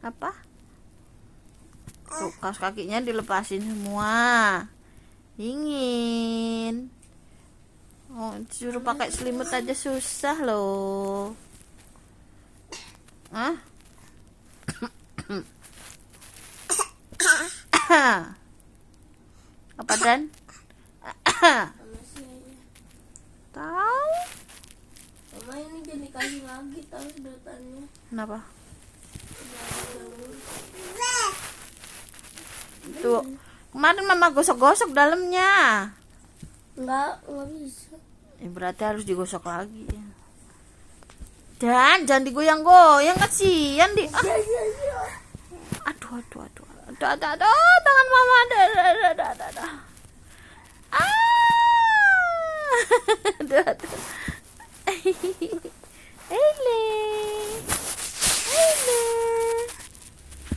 Apa? Tuh, kaos kakinya dilepasin semua. Dingin. Oh, disuruh pakai selimut aja susah loh. Hah? Apa Dan? Tahu? Mama ini jadi kasih lagi tahu sedotannya. Kenapa? Tuh, kemarin mama gosok-gosok dalamnya. Enggak bisa. Berarti harus digosok lagi. Dan jangan digoyang-goyang, kasihan di. Aduh, tangan mama ada. Ah, aduh.